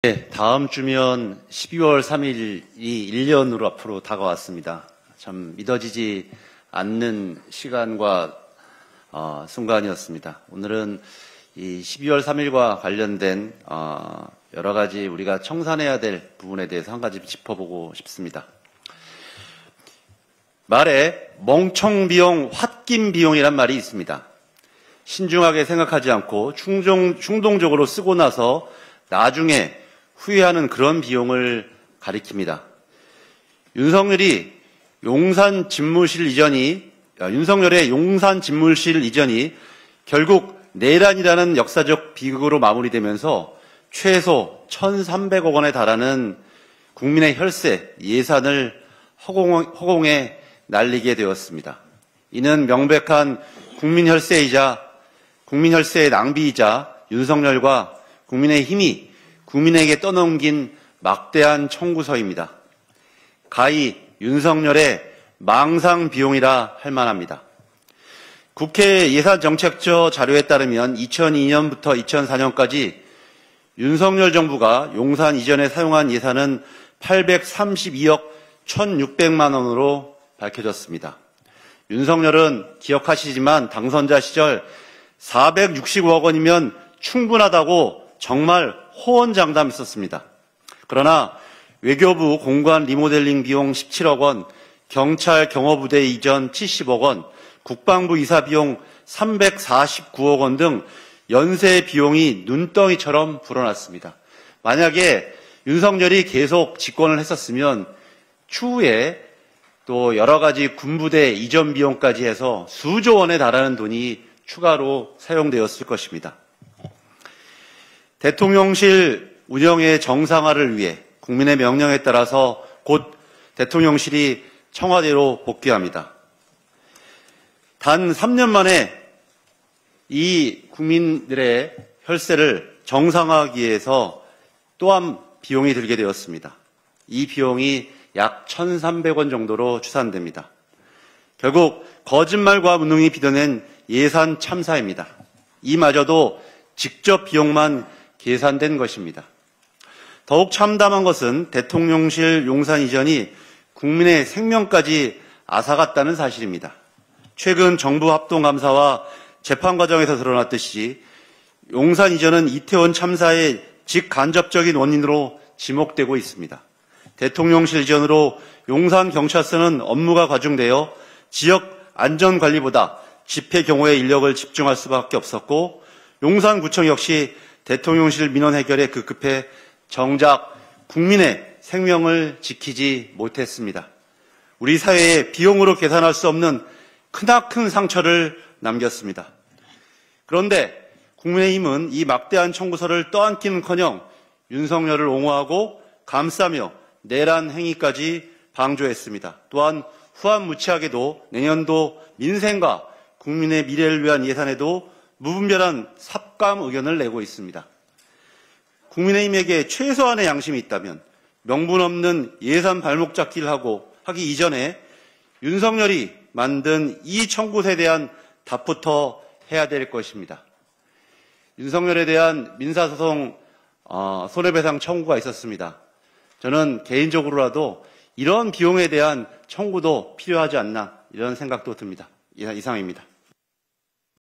네, 다음 주면 12월 3일이 1년으로 앞으로 다가왔습니다. 참 믿어지지 않는 시간과 순간이었습니다. 오늘은 이 12월 3일과 관련된 여러 가지 우리가 청산해야 될 부분에 대해서 한 가지 짚어보고 싶습니다. 말에 멍청비용, 홧김비용이란 말이 있습니다. 신중하게 생각하지 않고 충동적으로 쓰고 나서 나중에 후회하는 그런 비용을 가리킵니다. 윤석열의 용산 집무실 이전이 결국 내란이라는 역사적 비극으로 마무리되면서 최소 1,300억 원에 달하는 국민의 혈세, 예산을 허공에 날리게 되었습니다. 이는 명백한 국민 혈세의 낭비이자 윤석열과 국민의힘이 국민에게 떠넘긴 막대한 청구서입니다. 가히 윤석열의 망상 비용이라 할 만합니다. 국회 예산정책처 자료에 따르면 2002년부터 2004년까지 윤석열 정부가 용산 이전에 사용한 예산은 832억 1,600만 원으로 밝혀졌습니다. 윤석열은 기억하시지만 당선자 시절 465억 원이면 충분하다고 정말 호언장담했었습니다. 그러나 외교부 공관 리모델링 비용 17억 원, 경찰 경호부대 이전 70억 원, 국방부 이사 비용 349억 원 등 연쇄 비용이 눈덩이처럼 불어났습니다. 만약에 윤석열이 계속 집권을 했었으면 추후에 또 여러 가지 군부대 이전 비용까지 해서 수조 원에 달하는 돈이 추가로 사용되었을 것입니다. 대통령실 운영의 정상화를 위해 국민의 명령에 따라서 곧 대통령실이 청와대로 복귀합니다. 단 3년 만에 이 국민들의 혈세를 정상화하기 위해서 또한 비용이 들게 되었습니다. 이 비용이 약 1,300원 정도로 추산됩니다. 결국 거짓말과 무능이 빚어낸 예산 참사입니다. 이마저도 직접 비용만 계산된 것입니다. 더욱 참담한 것은 대통령실 용산 이전이 국민의 생명까지 앗아갔다는 사실입니다. 최근 정부 합동감사와 재판 과정에서 드러났듯이 용산 이전은 이태원 참사의 직간접적인 원인으로 지목되고 있습니다. 대통령실 이전으로 용산 경찰서는 업무가 과중되어 지역 안전관리보다 집회 경호에 인력을 집중할 수밖에 없었고, 용산구청 역시 대통령실 민원 해결에 급급해 정작 국민의 생명을 지키지 못했습니다. 우리 사회에 비용으로 계산할 수 없는 크나큰 상처를 남겼습니다. 그런데 국민의힘은 이 막대한 청구서를 떠안기는커녕 윤석열을 옹호하고 감싸며 내란 행위까지 방조했습니다. 또한 후한무치하게도 내년도 민생과 국민의 미래를 위한 예산에도 무분별한 삭감 의견을 내고 있습니다. 국민의힘에게 최소한의 양심이 있다면 명분 없는 예산 발목 잡기를 하기 이전에 윤석열이 만든 이 청구서에 대한 답부터 해야 될 것입니다. 윤석열에 대한 민사소송 손해배상 청구가 있었습니다. 저는 개인적으로라도 이런 비용에 대한 청구도 필요하지 않나 이런 생각도 듭니다. 이상입니다.